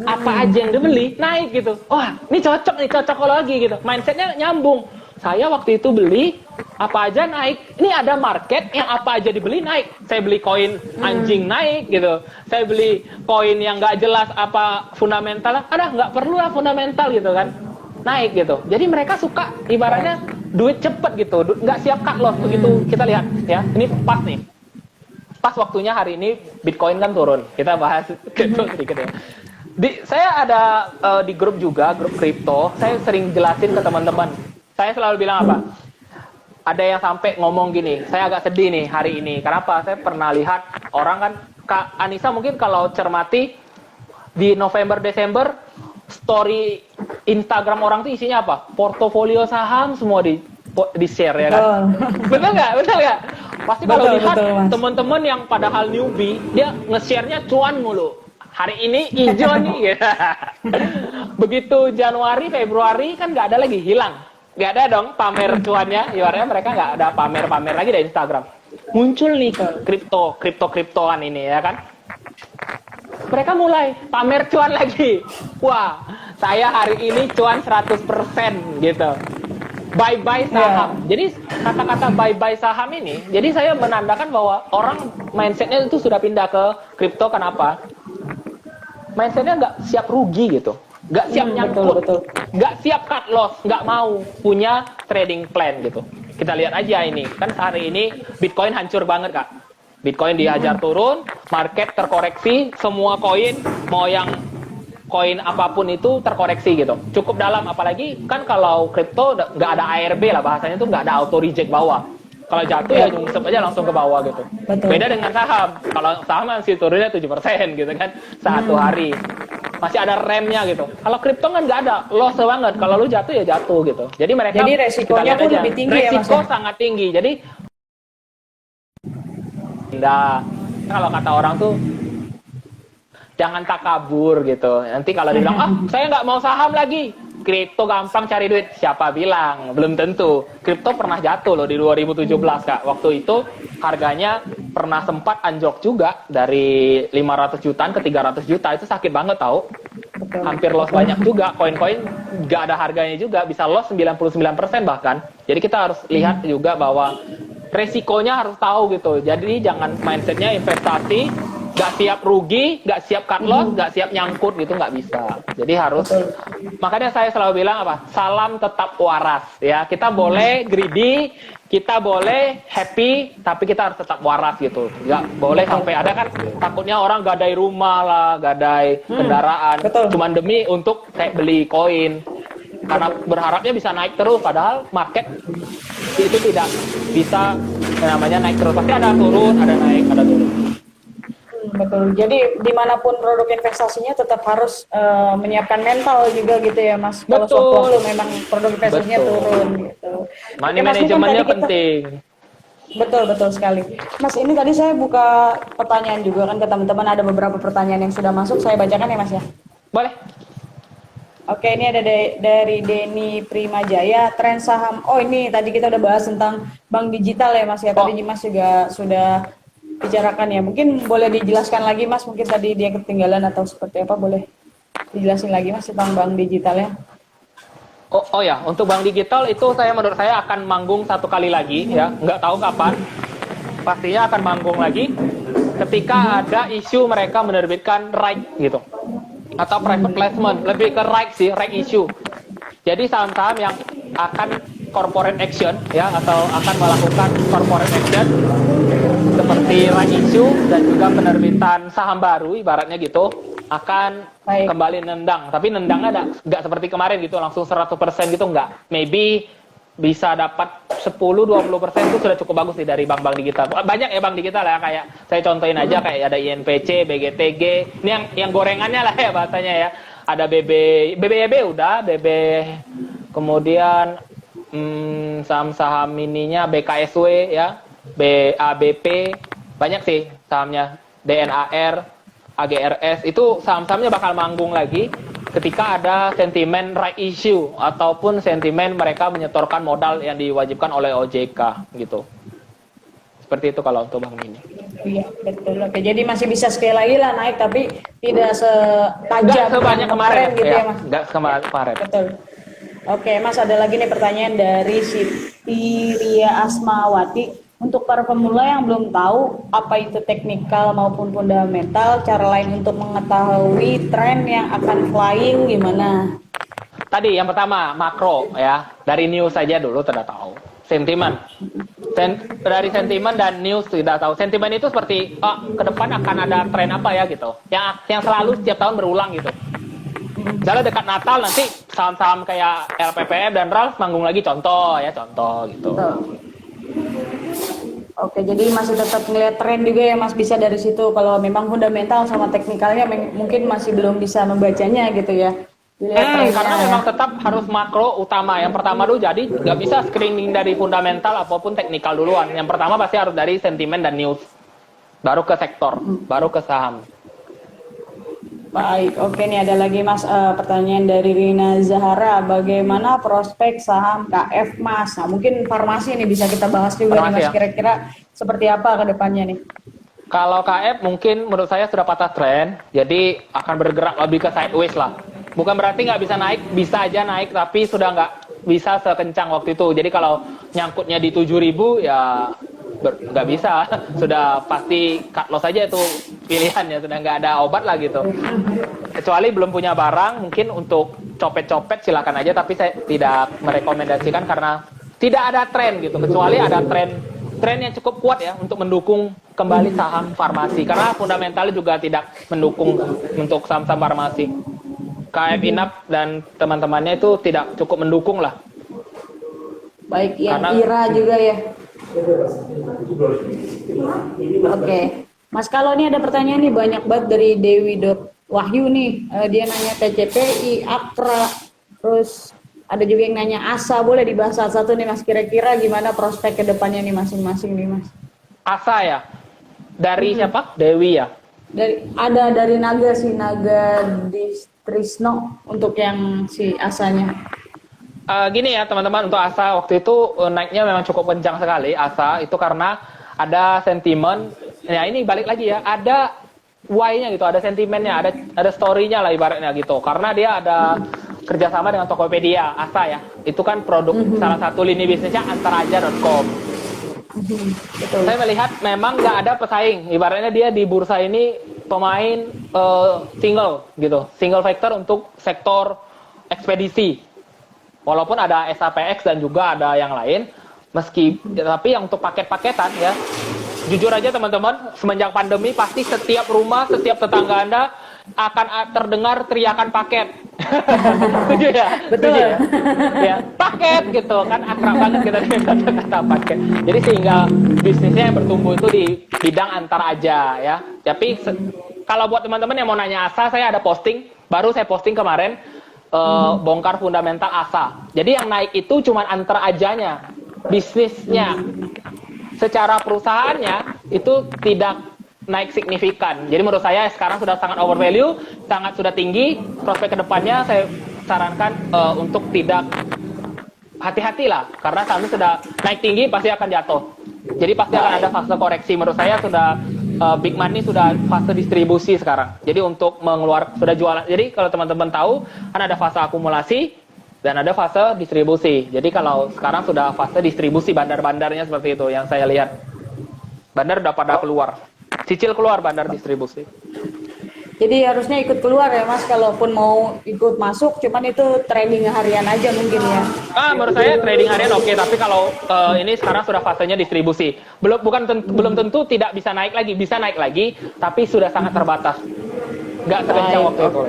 Apa aja yang dibeli naik gitu. Wah, ini cocok kalau lagi gitu. Mindsetnya nyambung. Saya waktu itu beli apa aja naik. Ini ada market yang apa aja dibeli naik. Saya beli koin anjing naik gitu. Saya beli koin yang nggak jelas apa fundamental. Ada nggak perlu lah fundamental gitu kan. Naik gitu. Jadi mereka suka ibaratnya duit cepet gitu. Nggak siap cut loss begitu. Kita lihat ya. Ini pas nih. Pas waktunya hari ini Bitcoin kan turun. Kita bahas sedikit ya. Saya ada di grup juga, grup kripto. Saya sering jelasin ke teman-teman. Saya selalu bilang apa? Ada yang sampai ngomong gini, saya agak sedih nih hari ini. Kenapa? Saya pernah lihat orang kan, Kak Anissa mungkin kalau cermati di November Desember story Instagram orang tuh isinya apa? Portofolio saham semua di share ya kan? Betul nggak? Betul nggak? Pasti kalau lihat teman-teman yang padahal newbie, dia nge-share-nya cuan mulu. Hari ini hijau nih. Gitu. Begitu Januari, Februari kan nggak ada lagi, hilang. Nggak ada dong pamer cuannya. Ibaratnya mereka nggak ada pamer-pamer lagi di Instagram. Muncul nih kriptoan ini ya kan. Mereka mulai pamer cuan lagi. Wah, saya hari ini cuan 100% gitu. Bye-bye saham. Jadi kata-kata bye-bye saham ini, jadi saya menandakan bahwa orang mindsetnya itu sudah pindah ke kripto. Kenapa? Mindsetnya nggak siap rugi gitu, nggak siap nyangkut, nggak siap cut loss, nggak mau punya trading plan gitu. Kita lihat aja ini, kan hari ini Bitcoin hancur banget Kak. Bitcoin dihajar turun, market terkoreksi, semua koin, mau yang koin apapun itu terkoreksi gitu. Cukup dalam, apalagi kan kalau kripto nggak ada ARB lah bahasanya tuh, nggak ada auto reject bawah. Kalau jatuh ya nyungsep aja langsung ke bawah gitu. Betul. Beda dengan saham. Kalau saham masih turunnya 7% gitu kan satu hari. Masih ada remnya gitu. Kalau kripto kan nggak ada, loss banget. Kalau lu jatuh ya jatuh gitu. Jadi mereka, jadi resikonya pun lebih tinggi ya Mas. Resiko sangat tinggi. Jadi kalau kata orang tuh jangan takabur gitu. Nanti kalau dibilang saya nggak mau saham lagi. Kripto gampang cari duit. Siapa bilang? Belum tentu. Kripto pernah jatuh loh di 2017 Kak. Waktu itu harganya pernah sempat anjlok juga dari 500 jutaan ke 300 juta. Itu sakit banget tau. Hampir loss banyak juga. Koin-koin gak ada harganya juga. Bisa loss 99% bahkan. Jadi kita harus lihat juga bahwa resikonya harus tahu gitu. Jadi jangan mindsetnya investasi nggak siap rugi, nggak siap cut loss, nggak siap nyangkut gitu, nggak bisa. Jadi harus, makanya saya selalu bilang apa? Salam tetap waras ya. Kita boleh greedy, kita boleh happy, tapi kita harus tetap waras gitu. Nggak boleh sampai ada kan takutnya orang gadai rumah lah, gadai kendaraan, cuman demi untuk kayak beli koin. Karena berharapnya bisa naik terus, padahal market itu tidak bisa namanya naik terus. Pasti ada turun, ada naik, ada turun. Betul. Jadi dimanapun produk investasinya tetap harus menyiapkan mental juga gitu ya Mas. Kalau Betul. sewaktu-waktu memang produk investasinya Betul. turun gitu. Money Oke, Mas, ini kan manajemennya tadi kita penting. betul betul sekali. Mas, ini tadi saya buka pertanyaan juga kan ke teman-teman, ada beberapa pertanyaan yang sudah masuk, saya bacakan ya Mas ya. Boleh. Oke, ini ada dari Denny Primajaya, tren saham. Oh, ini tadi kita udah bahas tentang bank digital ya Mas ya. Tadi Oh, Mas juga sudah bicarakan ya. Mungkin boleh dijelaskan lagi Mas, mungkin tadi dia ketinggalan atau seperti apa, boleh dijelasin lagi Mas tentang bank digital ya. oh ya, untuk bank digital itu menurut saya akan manggung satu kali lagi ya, nggak tahu kapan. Pastinya akan manggung lagi ketika ada isu mereka menerbitkan right gitu. Atau private placement, lebih ke right sih, right issue. Jadi saham-saham yang akan corporate action ya, atau akan melakukan corporate action seperti right issue dan juga penerbitan saham baru ibaratnya gitu, akan Baik. kembali nendang. Tapi nendangnya nggak seperti kemarin gitu langsung 100% gitu, nggak. Maybe bisa dapat 10-20% itu sudah cukup bagus sih dari bank-bank digital. Banyak ya bank digital ya, kayak saya contohin aja kayak ada INPC, BGTG. Ini yang gorengannya lah ya bahasanya ya. Ada BBYB udah, kemudian saham-saham mininya BKSW ya, BABP, banyak sih sahamnya, DNAR, AGRS, itu saham-sahamnya bakal manggung lagi ketika ada sentimen right issue ataupun sentimen mereka menyetorkan modal yang diwajibkan oleh OJK gitu. Seperti itu kalau untuk bank ini. Iya, betul. Oke, jadi masih bisa sekali lagi lah naik, tapi tidak setajam Nggak sebanyak yang kemarin gitu ya, ya Mas. nggak kemarin. Betul. Oke, Mas, ada lagi nih pertanyaan dari Siti Ria Asmawati. Untuk para pemula yang belum tahu apa itu teknikal maupun fundamental, cara lain untuk mengetahui tren yang akan flying gimana? Tadi yang pertama makro ya, dari news saja dulu tidak tahu. Sentimen. Dari sentimen dan news tidak tahu. Sentimen itu seperti ke depan akan ada tren apa ya gitu. Yang selalu setiap tahun berulang gitu. Misalnya dekat Natal nanti saham-saham kayak LPPF dan Ralph manggung lagi, contoh gitu. Betul. Oke, jadi masih tetap ngelihat tren juga ya Mas, bisa dari situ. Kalau memang fundamental sama teknikalnya mungkin masih belum bisa membacanya gitu ya. Karena memang tetap harus makro utama. Yang pertama dulu, jadi nggak bisa screening dari fundamental apapun teknikal duluan. Yang pertama pasti harus dari sentimen dan news. Baru ke sektor, baru ke saham. Baik, oke nih ada lagi Mas pertanyaan dari Rina Zahara, bagaimana prospek saham KF Mas? Nah, mungkin farmasi ini bisa kita bahas juga nih Mas, kira-kira seperti apa ke depannya nih? Kalau KF mungkin menurut saya sudah patah tren, jadi akan bergerak lebih ke sideways lah. Bukan berarti nggak bisa naik, bisa aja naik, tapi sudah nggak bisa sekencang waktu itu. Jadi kalau nyangkutnya di 7.000 ya nggak bisa, sudah pasti cut loss aja itu pilihannya, sudah nggak ada obat lah gitu. Kecuali belum punya barang, mungkin untuk copet-copet silakan aja, tapi saya tidak merekomendasikan karena tidak ada tren gitu, kecuali ada tren yang cukup kuat ya untuk mendukung kembali saham farmasi, karena fundamentalnya juga tidak mendukung untuk saham-saham farmasi. KF Inap dan teman-temannya itu tidak cukup mendukung lah. Baik, yang karena IRA juga ya. Oke, Mas, kalau ini ada pertanyaan nih banyak banget dari Dewi.Wahyu nih. Dia nanya TCPI, Akra, terus ada juga yang nanya ASA. Boleh dibahas satu-satu nih Mas, kira-kira gimana prospek kedepannya nih masing-masing nih Mas? ASA ya? Dari siapa? Dewi ya? Ada dari Naga sih, Naga Trisno untuk yang si ASA-nya. Gini ya teman-teman, untuk ASA waktu itu naiknya memang cukup kencang sekali ASA itu karena ada sentimen. Ya ini balik lagi ya, ada why-nya gitu, ada sentimennya, ada story-nya lah ibaratnya gitu. Karena dia ada kerjasama dengan Tokopedia, ASA ya. Itu kan produk salah satu lini bisnisnya antaraja.com. Saya melihat memang nggak ada pesaing. Ibaratnya dia di bursa ini pemain single factor untuk sektor ekspedisi. Walaupun ada SAPX dan juga ada yang lain, tapi yang untuk paket-paketan ya, jujur aja teman-teman, semenjak pandemi pasti setiap rumah, setiap tetangga Anda akan terdengar teriakan paket. Setuju ya? Betul. Setuju ya? Ya, paket gitu kan, akrab banget kita dengan kata-kata paket. Jadi sehingga bisnisnya yang bertumbuh itu di bidang antar aja ya. Tapi kalau buat teman-teman yang mau nanya ASA, saya ada posting, baru saya posting kemarin, bongkar fundamental ASA. Jadi yang naik itu cuma antar ajanya, bisnisnya. Secara perusahaannya itu tidak naik signifikan. Jadi menurut saya sekarang sudah sangat overvalue, sangat sudah tinggi. Prospek kedepannya saya sarankan untuk tidak, hati-hatilah, karena sahamnya sudah naik tinggi pasti akan jatuh. Jadi pasti akan ada fase koreksi. Menurut saya sudah big money sudah fase distribusi sekarang. Jadi untuk mengeluarkan sudah jualan. Jadi kalau teman-teman tahu kan ada fase akumulasi dan ada fase distribusi. Jadi kalau sekarang sudah fase distribusi, bandar-bandarnya seperti itu yang saya lihat. Bandar udah pada keluar. Cicil keluar, bandar distribusi. Jadi harusnya ikut keluar ya Mas, kalaupun mau ikut masuk, cuman itu trading harian aja mungkin ya. Menurut saya trading harian oke, tapi kalau ini sekarang sudah fasenya distribusi. Belum tentu tidak bisa naik lagi, bisa naik lagi, tapi sudah sangat terbatas. Nggak sekencang waktu itu.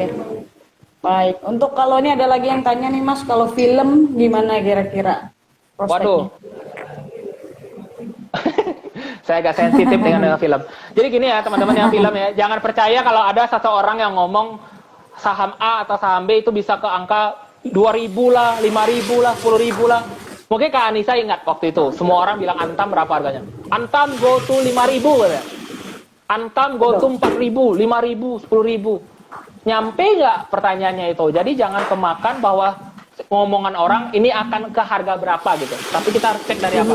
Baik, untuk kalau ini ada lagi yang tanya nih Mas, kalau film gimana kira-kira prospeknya? Waduh. Saya agak sensitif dengan film. Jadi gini ya teman-teman yang film ya, jangan percaya kalau ada seseorang yang ngomong saham A atau saham B itu bisa ke angka 2.000 lah, 5.000 lah, 10.000 lah. Mungkin Kak Anissa ingat waktu itu, semua orang bilang Antam berapa harganya? Antam go to 5.000 katanya. Antam go to 4.000, 5.000, 10.000. Nyampe nggak pertanyaannya itu? Jadi jangan kemakan bahwa ngomongan orang ini akan ke harga berapa gitu. Tapi kita harus cek dari apa?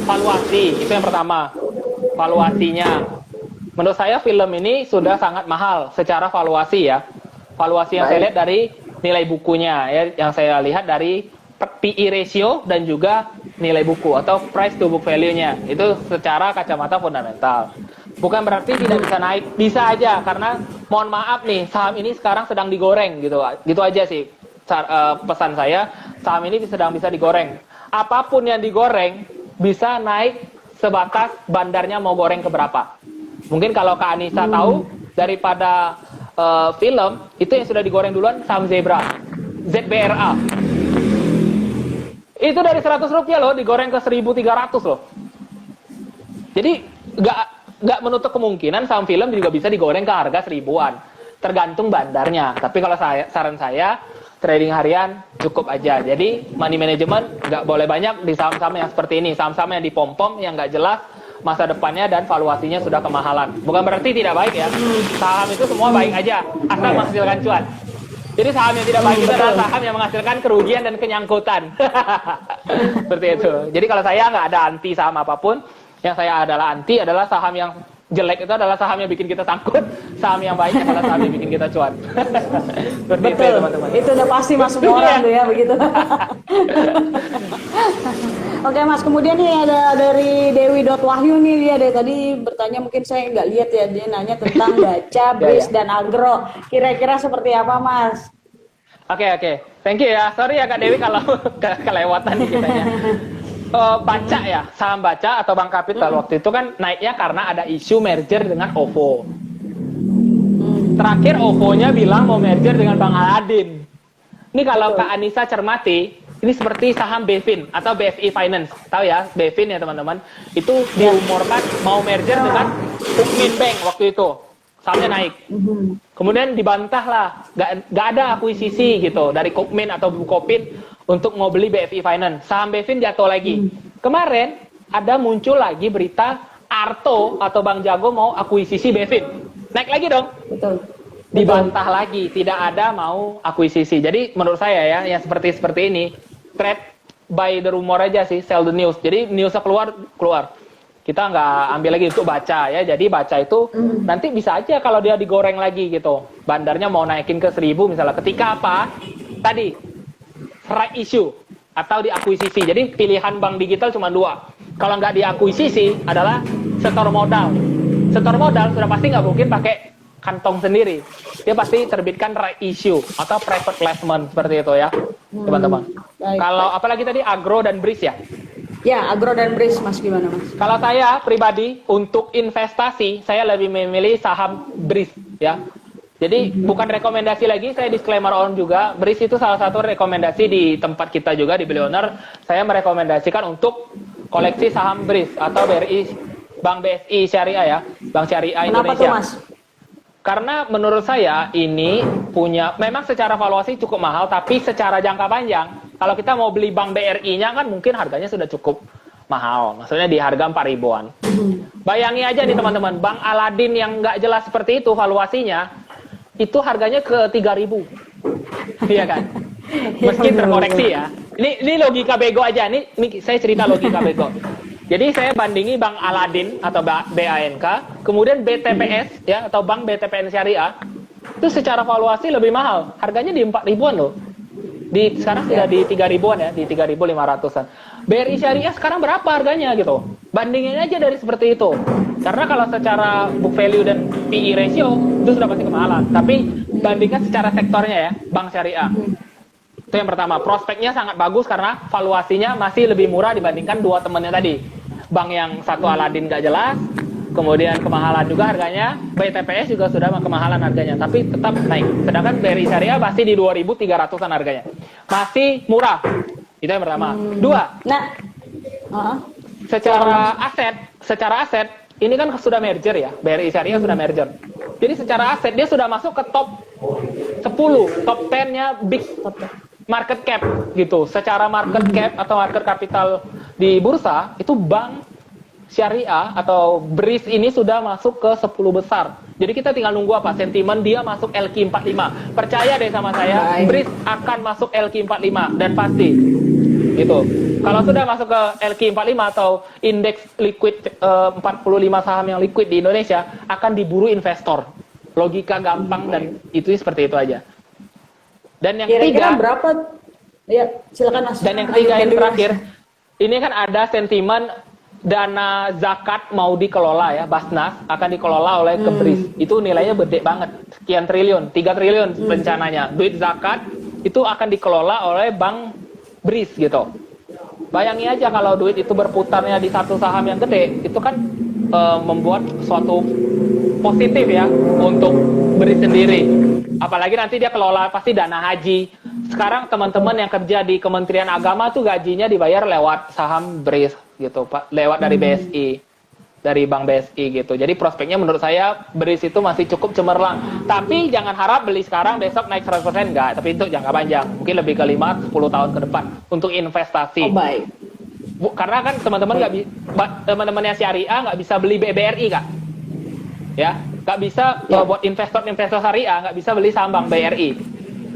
Valuasi, itu yang pertama. Valuasinya. Menurut saya film ini sudah sangat mahal secara valuasi ya. Valuasi yang saya lihat dari nilai bukunya ya, yang saya lihat dari PE ratio dan juga nilai buku atau price to book value-nya. Itu secara kacamata fundamental. Bukan berarti tidak bisa naik, bisa aja karena mohon maaf nih, saham ini sekarang sedang digoreng gitu. Gitu aja sih pesan saya, saham ini sedang bisa digoreng. Apapun yang digoreng bisa naik sebatas bandarnya mau goreng ke berapa. Mungkin kalau Kak Anissa tahu daripada film itu yang sudah digoreng duluan saham Zebra, ZBRA. Itu dari 100 rupiah loh digoreng ke 1.300 loh. Jadi nggak menutup kemungkinan saham film juga bisa digoreng ke harga 1.000-an. Tergantung bandarnya. Tapi kalau saran saya trading harian cukup aja. Jadi money management nggak boleh banyak di saham-saham yang seperti ini. Saham-saham yang dipom-pom, yang nggak jelas masa depannya dan valuasinya sudah kemahalan. Bukan berarti tidak baik ya. Saham itu semua baik aja, asal menghasilkan cuan. Jadi saham yang tidak baik itu adalah saham yang menghasilkan kerugian dan kenyangkutan. Seperti itu. Jadi kalau saya nggak ada anti saham apapun. Yang saya adalah anti adalah saham yang jelek itu adalah saham yang bikin kita sangkut, saham yang baik adalah saham yang bikin kita cuan. Seperti itu ya teman-teman. Itu udah pasti Mas, semua orang tuh ya begitu. Oke Mas, kemudian nih ada dari Dewi.Wahyu nih, dia dari tadi bertanya, mungkin saya nggak lihat ya, dia nanya tentang baca, BRIS dan agro. Kira-kira seperti apa Mas? Oke. Thank you ya. Sorry ya Kak Dewi kalau kelewatan nih kitanya. Baca ya, saham baca atau Bank Kapital waktu itu kan naiknya karena ada isu merger dengan OVO. Terakhir OVO-nya bilang mau merger dengan Bang Aladin. Ini kalau Kak Anissa cermati, ini seperti saham BFIN atau BFI Finance. Tahu ya, BFIN ya teman-teman. Itu diumurkan mau merger dengan Ukmin Bank waktu itu. Sahamnya naik. Kemudian dibantah lah, nggak ada akuisisi gitu dari Ukmin atau Bukopin untuk mau beli BFI Finance. Saham BFIN jatuh lagi. Kemarin ada muncul lagi berita Arto atau Bang Jago mau akuisisi BFIN. Naik lagi dong. Betul. Dibantah lagi, tidak ada mau akuisisi. Jadi menurut saya ya, yang seperti ini, trade by the rumor aja sih, sell the news. Jadi newsnya keluar. Kita nggak ambil lagi untuk baca ya. Jadi baca itu nanti bisa aja kalau dia digoreng lagi gitu. Bandarnya mau naikin ke 1.000 misalnya. Ketika apa? Tadi right issue atau diakuisisi. Jadi pilihan bank digital cuma 2. Kalau nggak diakuisisi adalah setor modal. Setor modal sudah pasti nggak mungkin pakai kantong sendiri. Dia pasti terbitkan right issue atau private placement seperti itu ya, teman-teman. Kalau apalagi tadi agro dan BRIS ya. Ya, agro dan BRIS Mas, gimana Mas? Kalau saya pribadi untuk investasi, saya lebih memilih saham BRIS ya. Jadi bukan rekomendasi lagi, saya disclaimer on juga. BRIS itu salah satu rekomendasi di tempat kita juga di Billionaire. Saya merekomendasikan untuk koleksi saham BRIS atau BRI, Bank BSI Syariah ya, Bank Syariah Kenapa Indonesia. tuh Mas? Karena menurut saya ini punya, memang secara valuasi cukup mahal, tapi secara jangka panjang, kalau kita mau beli Bank BRI-nya kan mungkin harganya sudah cukup mahal. Maksudnya di harga 4 ribuan. Bayangi aja nih teman-teman, Bank Aladin yang nggak jelas seperti itu valuasinya, itu harganya ke 3.000. Iya kan? Meski terkoreksi ya. Ini logika bego aja. Ini saya cerita logika bego. Jadi saya bandingi Bank Aladin atau BANK, kemudian BTPS ya atau Bank BTPN Syariah. Itu secara valuasi lebih mahal. Harganya di 4 ribuan loh. Sekarang sudah di 3 ribuan ya, di 3.500-an. BRI Syariah sekarang berapa harganya gitu? Bandingin aja dari seperti itu. Karena kalau secara book value dan PE ratio itu sudah pasti kemahalan. Tapi bandingkan secara sektornya ya, Bank Syariah. Itu yang pertama. Prospeknya sangat bagus karena valuasinya masih lebih murah dibandingkan dua temannya tadi. Bank yang satu Aladin nggak jelas, kemudian kemahalan juga harganya. BTPS juga sudah kemahalan harganya, tapi tetap naik. Sedangkan BRI Syariah masih di 2.300-an harganya. Masih murah. Itu yang pertama. Dua. Nah, secara aset ini kan sudah merger ya, BRI Syariah sudah merger. Jadi secara aset dia sudah masuk ke top 10, top 10-nya big market cap gitu. Secara market cap atau market capital di bursa itu Bank Syariah atau BRIS ini sudah masuk ke 10 besar. Jadi kita tinggal nunggu apa? Sentimen dia masuk LQ45. Percaya deh sama saya, BRIS akan masuk LQ45 dan pasti. Gitu. Kalau sudah masuk ke LQ45 atau indeks liquid 45 saham yang liquid di Indonesia akan diburu investor. Logika gampang dan itu seperti itu aja. Dan yang ketiga berapa? Ya, silakan Mas. Dan yang ketiga yang terakhir, ini kan ada sentimen dana zakat mau dikelola ya, Basnas akan dikelola oleh BRIS. Itu nilainya gede banget, sekian triliun, 3 triliun rencananya. Duit zakat itu akan dikelola oleh Bank BRIS gitu. Bayangi aja kalau duit itu berputarnya di satu saham yang gede, itu kan membuat suatu positif ya untuk BRIS sendiri. Apalagi nanti dia kelola pasti dana haji. Sekarang teman-teman yang kerja di Kementerian Agama tuh gajinya dibayar lewat saham BRIS gitu, Pak, lewat dari BSI, dari Bank BSI gitu. Jadi prospeknya menurut saya BRIS itu masih cukup cemerlang. Tapi jangan harap beli sekarang besok naik 100% enggak, tapi itu jangka panjang. Mungkin lebih ke 5-10 tahun ke depan untuk investasi. Oh, baik. Karena kan teman-teman nggak teman-temannya syariah nggak bisa beli BRI Kak. Ya, nggak bisa buat investor syariah nggak bisa beli saham Bank BRI.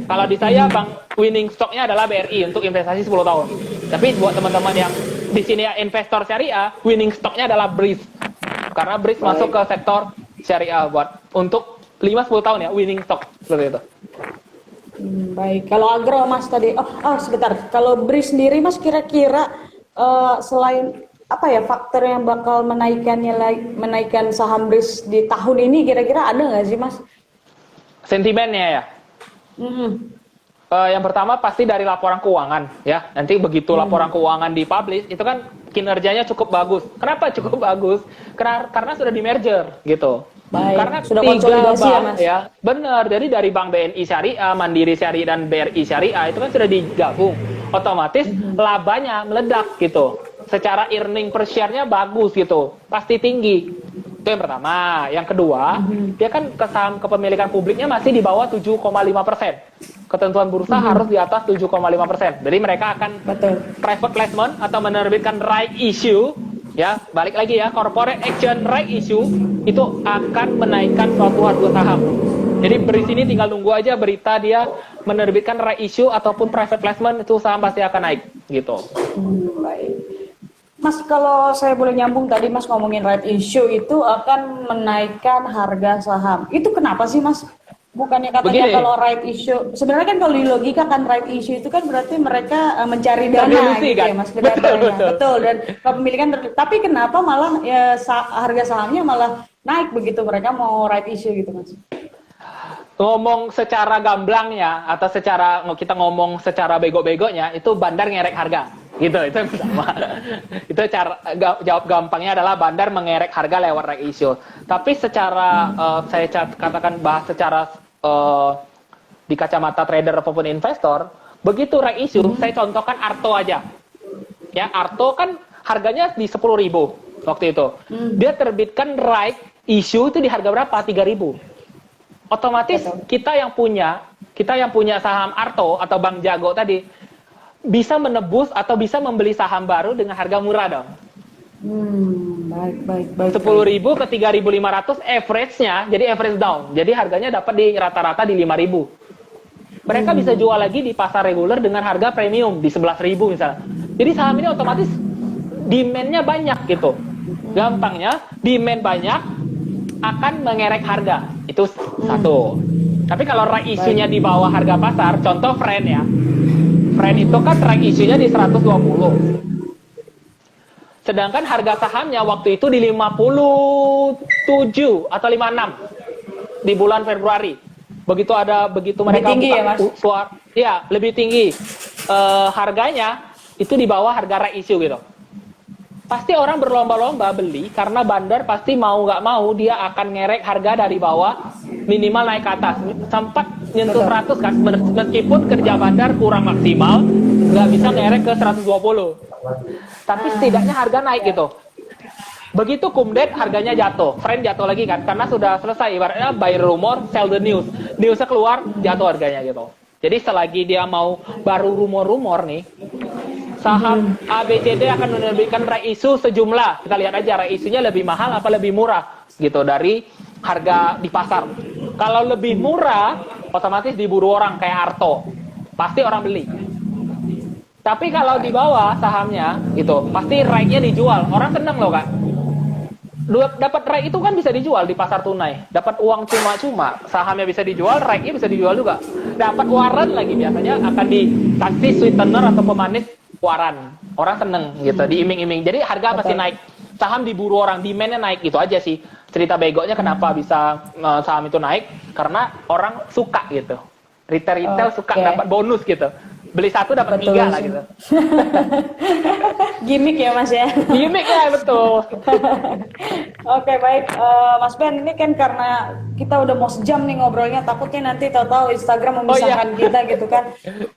Kalau di saya bank winning stocknya adalah BRI untuk investasi 10 tahun. Tapi buat teman-teman yang di sini ya investor syariah, winning stocknya adalah BRIS. Karena BRIS masuk ke sektor syariah buat untuk 5-10 tahun ya winning stock seperti itu. Baik. Kalau agro Mas tadi, sebentar. Kalau BRIS sendiri Mas kira-kira selain apa ya faktor yang bakal menaikkan saham BRIS di tahun ini kira-kira ada nggak sih Mas? Sentimennya ya. Yang pertama pasti dari laporan keuangan ya. Nanti begitu laporan keuangan dipublish itu kan kinerjanya cukup bagus. Kenapa cukup bagus? Karena sudah di merger gitu. Baik. Karena Sudah 3 konsolidasi bank ya Mas? ya, benar. Jadi dari Bank BNI Syariah, Mandiri Syariah dan BRI Syariah itu kan sudah digabung. Otomatis labanya meledak gitu. Secara earning per share-nya bagus gitu. Pasti tinggi. Itu yang pertama. Yang kedua, dia kan saham kepemilikan publiknya masih di bawah 7,5%. Ketentuan bursa harus di atas 7,5%. Jadi mereka akan private placement atau menerbitkan right issue. Ya, balik lagi ya, corporate action right issue itu akan menaikkan suatu harga saham. Jadi BRIS ini tinggal nunggu aja berita dia menerbitkan right issue ataupun private placement itu saham pasti akan naik gitu. Baik. Mas, kalau saya boleh nyambung tadi Mas ngomongin right issue itu akan menaikkan harga saham. Itu kenapa sih Mas? Bukannya katanya Begini. kalau right issue, sebenarnya kan kalau di logika kan right issue itu kan berarti mereka mencari dana gitu kan? ya Mas. Betul. Dan kepemilikan tapi kenapa malah harga sahamnya malah naik begitu mereka mau right issue gitu Mas? Ngomong secara gamblangnya atau kita ngomong secara bego-begonya itu bandar ngerek harga. Gitu, itu yang pertama. Itu cara jawab gampangnya adalah bandar mengerek harga lewat right issue. Tapi secara saya katakan bahas secara di kacamata trader ataupun investor, begitu right issue, saya contohkan Arto aja. Ya, Arto kan harganya di 10.000 waktu itu. Dia terbitkan right issue itu di harga berapa? 3.000. Otomatis kita yang punya saham Arto atau Bank Jago tadi bisa menebus atau bisa membeli saham baru dengan harga murah dong. Baik. 10.000 ke 3.500 average-nya, jadi average down. Jadi harganya dapat di rata-rata di 5.000. Mereka bisa jual lagi di pasar reguler dengan harga premium di 11.000 misalnya. Jadi saham ini otomatis demand-nya banyak gitu. Gampangnya, demand banyak akan mengerek harga. Itu satu. Tapi kalau right issue-nya di bawah harga pasar, contoh Friend ya. Friend itu kan right issue-nya di 120. Sedangkan harga sahamnya waktu itu di 57 atau 56 di bulan Februari. Begitu mereka tinggi buka ya, Mas? Ya, lebih tinggi. Harganya itu di bawah harga right issue gitu. Pasti orang berlomba-lomba beli karena bandar pasti mau nggak mau dia akan ngerek harga dari bawah minimal naik ke atas. Sempat nyentuh 100 kan, meskipun kerja bandar kurang maksimal, nggak bisa ngerek ke 120. Tapi setidaknya harga naik gitu. Begitu Kumdet harganya jatuh, Friend jatuh lagi kan, karena sudah selesai ibaratnya buy rumor, sell the news. Newsnya keluar, jatuh harganya gitu. Jadi selagi dia mau baru rumor-rumor nih, saham ABCD akan menerbitkan right issue sejumlah. Kita lihat aja right issue-nya lebih mahal apa lebih murah gitu dari harga di pasar. Kalau lebih murah, otomatis diburu orang kayak Arto. Pasti orang beli. Tapi kalau di bawah sahamnya gitu, pasti right-nya dijual. Orang seneng loh, Kak. Dapat right itu kan bisa dijual di pasar tunai. Dapat uang cuma-cuma, sahamnya bisa dijual, right-nya bisa dijual juga. Dapat warren lagi biasanya akan dikasih sweetener atau pemanis waran. Orang seneng gitu, diiming-iming. Jadi harga pasti naik. Saham diburu orang, demand-nya naik, itu aja sih. Cerita begonya kenapa bisa saham itu naik, karena orang suka gitu. Retail suka dapat bonus gitu. Beli satu dapat 3 lah gitu. Gimik ya Mas ya. Gimik ya, betul. Oke, baik. Mas Ben, ini kan karena kita udah mau sejam nih ngobrolnya, takutnya nanti tahu-tahu Instagram memisahkan kita gitu kan.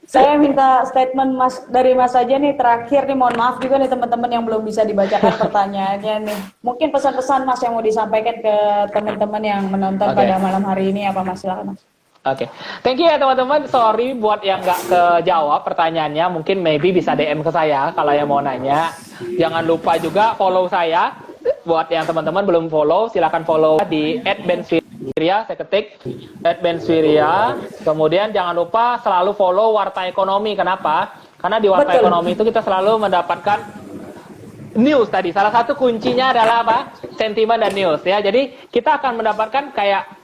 Saya minta statement dari Mas aja nih terakhir nih, mohon maaf juga nih teman-teman yang belum bisa dibacakan pertanyaannya nih. Mungkin pesan-pesan Mas yang mau disampaikan ke teman-teman yang menonton pada malam hari ini apa Mas? Silakan Mas. Oke, thank you ya teman-teman. Sorry buat yang nggak kejawab pertanyaannya. Mungkin maybe bisa DM ke saya kalau yang mau nanya. Jangan lupa juga follow saya. Buat yang teman-teman belum follow, silakan follow di @benswiria. Saya ketik @benswiria. Kemudian jangan lupa selalu follow Warta Ekonomi. Kenapa? Karena di Warta Ekonomi itu kita selalu mendapatkan news tadi. Salah satu kuncinya adalah apa? Sentimen dan news ya. Jadi kita akan mendapatkan kayak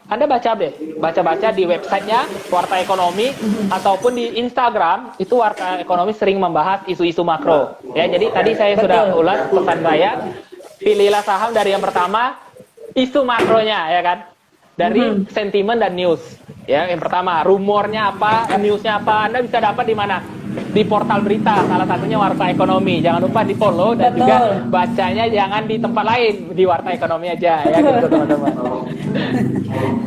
Anda baca di websitenya Warta Ekonomi ataupun di Instagram itu Warta Ekonomi sering membahas isu-isu makro. Ya, jadi tadi saya sudah ulas pesan saya, pilihlah saham dari yang pertama isu makronya ya kan, dari sentimen dan news. Ya, yang pertama rumornya apa, newsnya apa, Anda bisa dapat di mana? Di portal berita, salah satunya Warta Ekonomi. Jangan lupa di follow dan juga bacanya jangan di tempat lain, di Warta Ekonomi aja ya gitu teman-teman.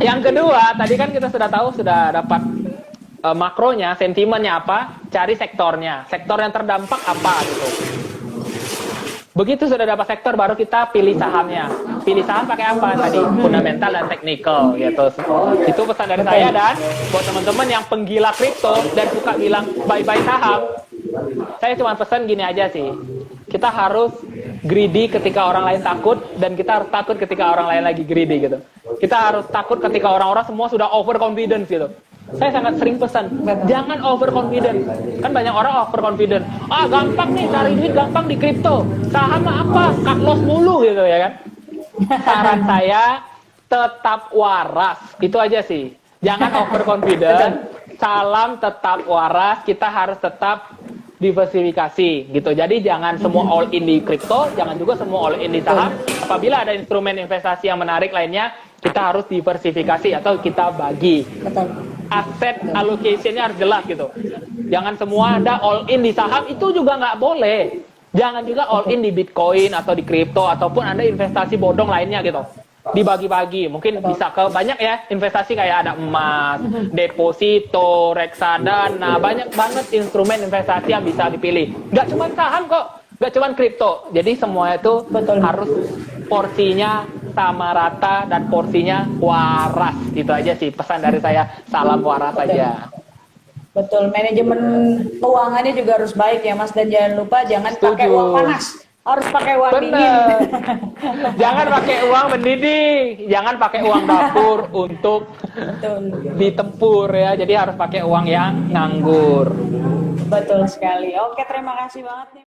Yang kedua, tadi kan kita sudah tahu, sudah dapat makronya, sentimennya apa, cari sektornya. Sektor yang terdampak apa gitu. Begitu sudah dapat sektor, baru kita pilih sahamnya. Pilih saham pakai apa tadi? Fundamental dan technical gitu. Itu pesan dari saya. Dan buat teman-teman yang penggila kripto dan suka bilang bye-bye saham, saya cuma pesan gini aja sih. Kita harus greedy ketika orang lain takut, dan kita harus takut ketika orang lain lagi greedy gitu. Kita harus takut ketika orang-orang semua sudah overconfidence gitu. Saya sangat sering pesan, jangan overconfident. Kan banyak orang overconfident. Ah, gampang nih cari duit, gampang di kripto. Saham apa? Cut loss mulu gitu ya kan. Saran saya tetap waras. Itu aja sih. Jangan overconfident. Salam tetap waras. Kita harus tetap diversifikasi gitu. Jadi jangan semua all in di kripto, jangan juga semua all in di saham. Apabila ada instrumen investasi yang menarik lainnya, kita harus diversifikasi atau kita bagi. Aset allocation-nya harus jelas gitu. Jangan semua Anda all in di saham, itu juga nggak boleh. Jangan juga all in di Bitcoin atau di kripto ataupun Anda investasi bodong lainnya gitu. dibagi-bagi. Mungkin bisa ke banyak ya investasi kayak ada emas, deposito, reksadana, banyak banget instrumen investasi yang bisa dipilih. Nggak cuma saham kok, nggak cuma kripto. Jadi semua itu Betul. harus porsinya sama rata dan porsinya waras. Itu aja sih pesan dari saya. Salam waras aja. Betul, manajemen keuangannya juga harus baik ya Mas, dan jangan lupa jangan pakai Setuju. uang panas, harus pakai uang dingin. Bener. Jangan pakai uang mendidih, jangan pakai uang dapur untuk Betul, ditempur ya. Jadi harus pakai uang yang nganggur. betul sekali. Oke, terima kasih banget nih.